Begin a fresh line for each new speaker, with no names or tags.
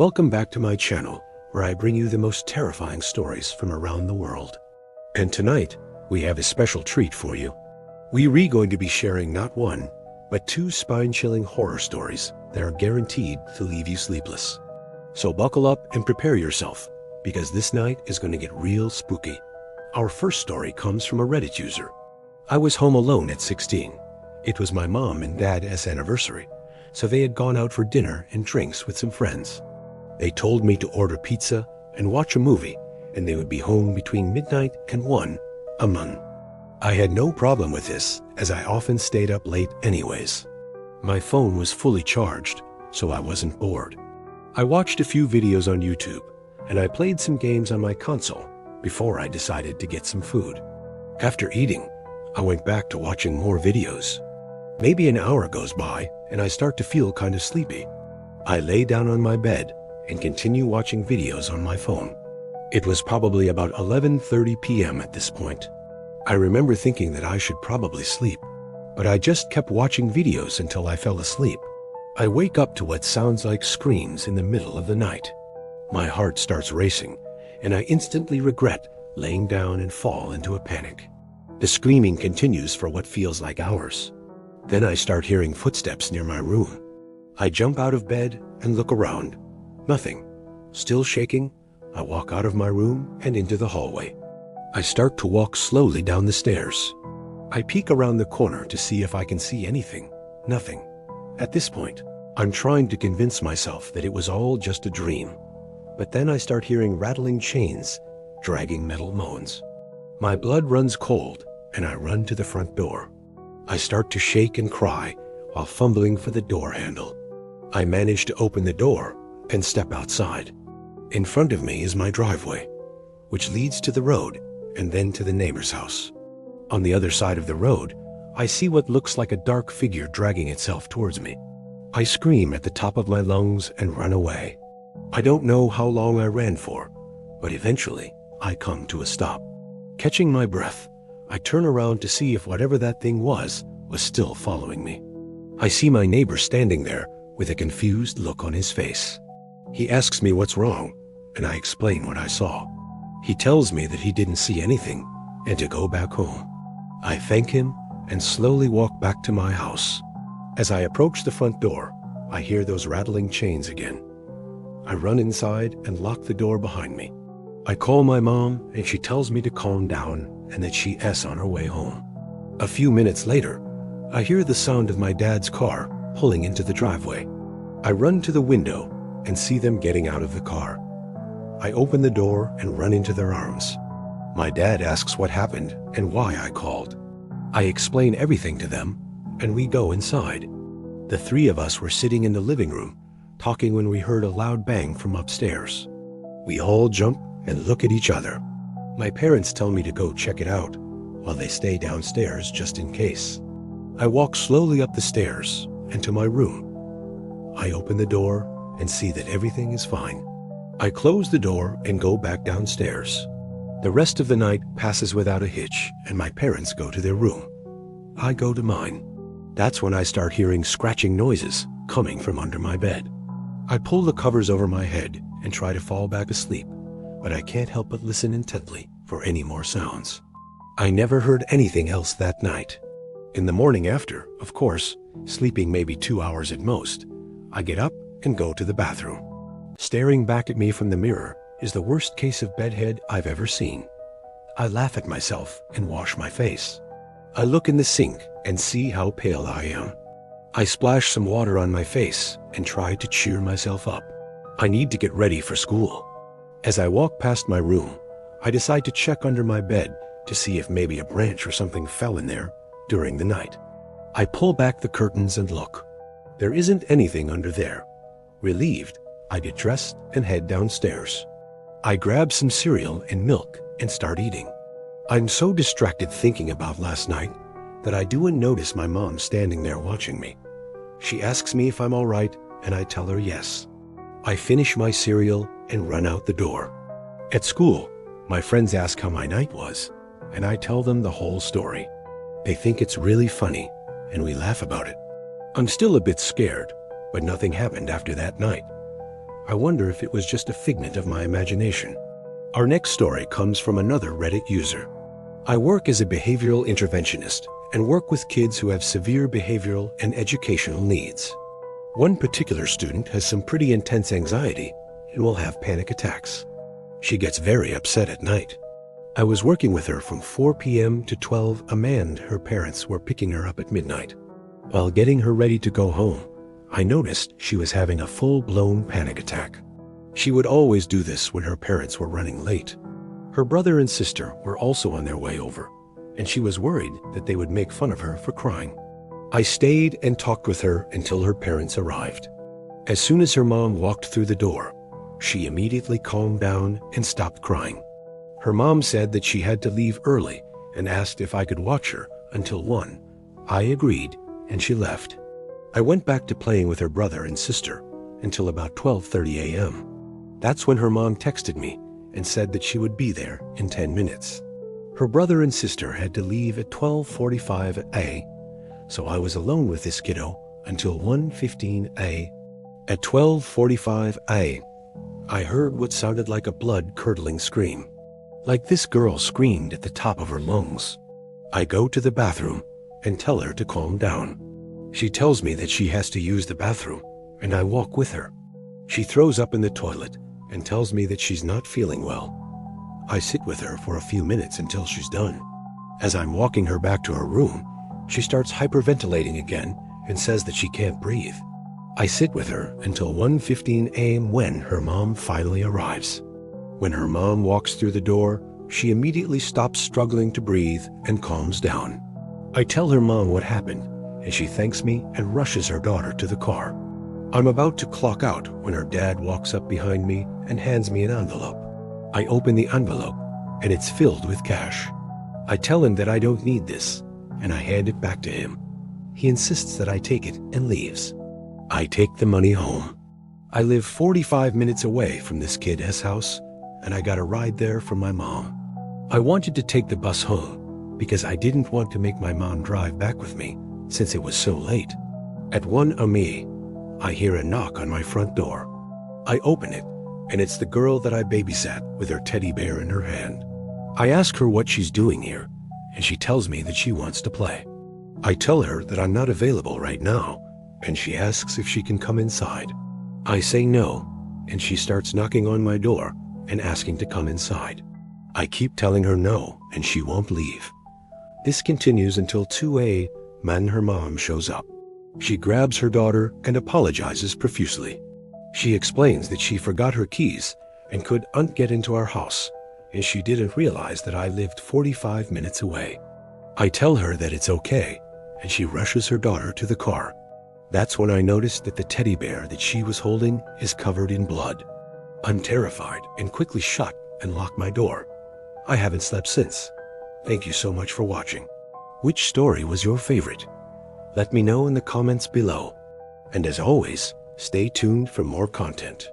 Welcome back to my channel, where I bring you the most terrifying stories from around the world. And tonight, we have a special treat for you. We're going to be sharing not one, but two spine-chilling horror stories that are guaranteed to leave you sleepless. So buckle up and prepare yourself, because this night is going to get real spooky. Our first story comes from a Reddit user. I was home alone at 16. It was my mom and dad's anniversary, so they had gone out for dinner and drinks with some friends. They told me to order pizza and watch a movie, and they would be home between midnight and 1 a month. I had no problem with this, as I often stayed up late anyways. My phone was fully charged, so I wasn't bored. I watched a few videos on YouTube, and I played some games on my console before I decided to get some food. After eating, I went back to watching more videos. Maybe an hour goes by, and I start to feel kind of sleepy. I lay down on my bed and continue watching videos on my phone. It was probably about 11:30 p.m. at this point. I remember thinking that I should probably sleep, but I just kept watching videos until I fell asleep. I wake up to what sounds like screams in the middle of the night. My heart starts racing, and I instantly regret laying down and fall into a panic. The screaming continues for what feels like hours. Then I start hearing footsteps near my room. I jump out of bed and look around. Nothing. Still shaking, I walk out of my room and into the hallway. I start to walk slowly down the stairs. I peek around the corner to see if I can see anything. Nothing. At this point, I'm trying to convince myself that it was all just a dream. But then I start hearing rattling chains, dragging metal moans. My blood runs cold, and I run to the front door. I start to shake and cry while fumbling for the door handle. I manage to open the door and step outside. In front of me is my driveway, which leads to the road and then to the neighbor's house. On the other side of the road, I see what looks like a dark figure dragging itself towards me. I scream at the top of my lungs and run away. I don't know how long I ran for, but eventually I come to a stop. Catching my breath, I turn around to see if whatever that thing was still following me. I see my neighbor standing there with a confused look on his face. He asks me what's wrong, and I explain what I saw. He tells me that he didn't see anything and to go back home. I thank him and slowly walk back to my house. As I approach the front door, I hear those rattling chains again. I run inside and lock the door behind me. I call my mom, and she tells me to calm down and that she's on her way home. A few minutes later, I hear the sound of my dad's car pulling into the driveway. I run to the window and see them getting out of the car. I open the door and run into their arms. My dad asks what happened and why I called. I explain everything to them, and we go inside. The three of us were sitting in the living room, talking when we heard a loud bang from upstairs. We all jump and look at each other. My parents tell me to go check it out, while they stay downstairs just in case. I walk slowly up the stairs and to my room. I open the door and see that everything is fine. I close the door and go back downstairs. The rest of the night passes without a hitch, and my parents go to their room. I go to mine. That's when I start hearing scratching noises coming from under my bed. I pull the covers over my head and try to fall back asleep, but I can't help but listen intently for any more sounds. I never heard anything else that night. In the morning after, of course, sleeping maybe 2 hours at most, I get up and go to the bathroom. Staring back at me from the mirror is the worst case of bedhead I've ever seen. I laugh at myself and wash my face. I look in the sink and see how pale I am. I splash some water on my face and try to cheer myself up. I need to get ready for school. As I walk past my room, I decide to check under my bed to see if maybe a branch or something fell in there during the night. I pull back the curtains and look. There isn't anything under there. Relieved, I get dressed and head downstairs. I grab some cereal and milk and start eating. I'm so distracted thinking about last night that I don't notice my mom standing there watching me. She asks me if I'm all right, and I tell her yes. I finish my cereal and run out the door. At school, my friends ask how my night was, and I tell them the whole story. They think it's really funny, and we laugh about it. I'm still a bit scared, but nothing happened after that night. I wonder if it was just a figment of my imagination. Our next story comes from another Reddit user. I work as a behavioral interventionist and work with kids who have severe behavioral and educational needs. One particular student has some pretty intense anxiety and will have panic attacks. She gets very upset at night. I was working with her from 4 p.m. to 12 a.m. and her parents were picking her up at midnight. While getting her ready to go home, I noticed she was having a full-blown panic attack. She would always do this when her parents were running late. Her brother and sister were also on their way over, and she was worried that they would make fun of her for crying. I stayed and talked with her until her parents arrived. As soon as her mom walked through the door, she immediately calmed down and stopped crying. Her mom said that she had to leave early and asked if I could watch her until 1. I agreed, and she left. I went back to playing with her brother and sister until about 12:30 a.m. That's when her mom texted me and said that she would be there in 10 minutes. Her brother and sister had to leave at 12:45 a.m., so I was alone with this kiddo until 1:15 a.m. At 12:45 a.m., I heard what sounded like a blood-curdling scream. Like this girl screamed at the top of her lungs. I go to the bathroom and tell her to calm down. She tells me that she has to use the bathroom, and I walk with her. She throws up in the toilet and tells me that she's not feeling well. I sit with her for a few minutes until she's done. As I'm walking her back to her room, she starts hyperventilating again and says that she can't breathe. I sit with her until 1:15 a.m. when her mom finally arrives. When her mom walks through the door, she immediately stops struggling to breathe and calms down. I tell her mom what happened, and she thanks me and rushes her daughter to the car. I'm about to clock out when her dad walks up behind me and hands me an envelope. I open the envelope, and it's filled with cash. I tell him that I don't need this, and I hand it back to him. He insists that I take it and leaves. I take the money home. I live 45 minutes away from this kid's house, and I got a ride there from my mom. I wanted to take the bus home because I didn't want to make my mom drive back with me since it was so late. At 1 a.m., I hear a knock on my front door. I open it, and it's the girl that I babysat with her teddy bear in her hand. I ask her what she's doing here, and she tells me that she wants to play. I tell her that I'm not available right now, and she asks if she can come inside. I say no, and she starts knocking on my door and asking to come inside. I keep telling her no, and she won't leave. This continues until 2 a.m. when her mom shows up. She grabs her daughter and apologizes profusely. She explains that she forgot her keys and couldn't get into our house, and she didn't realize that I lived 45 minutes away. I tell her that it's okay, and she rushes her daughter to the car. That's when I noticed that the teddy bear that she was holding is covered in blood. I'm terrified and quickly shut and lock my door. I haven't slept since. Thank you so much for watching. Which story was your favorite? Let me know in the comments below. And as always, stay tuned for more content.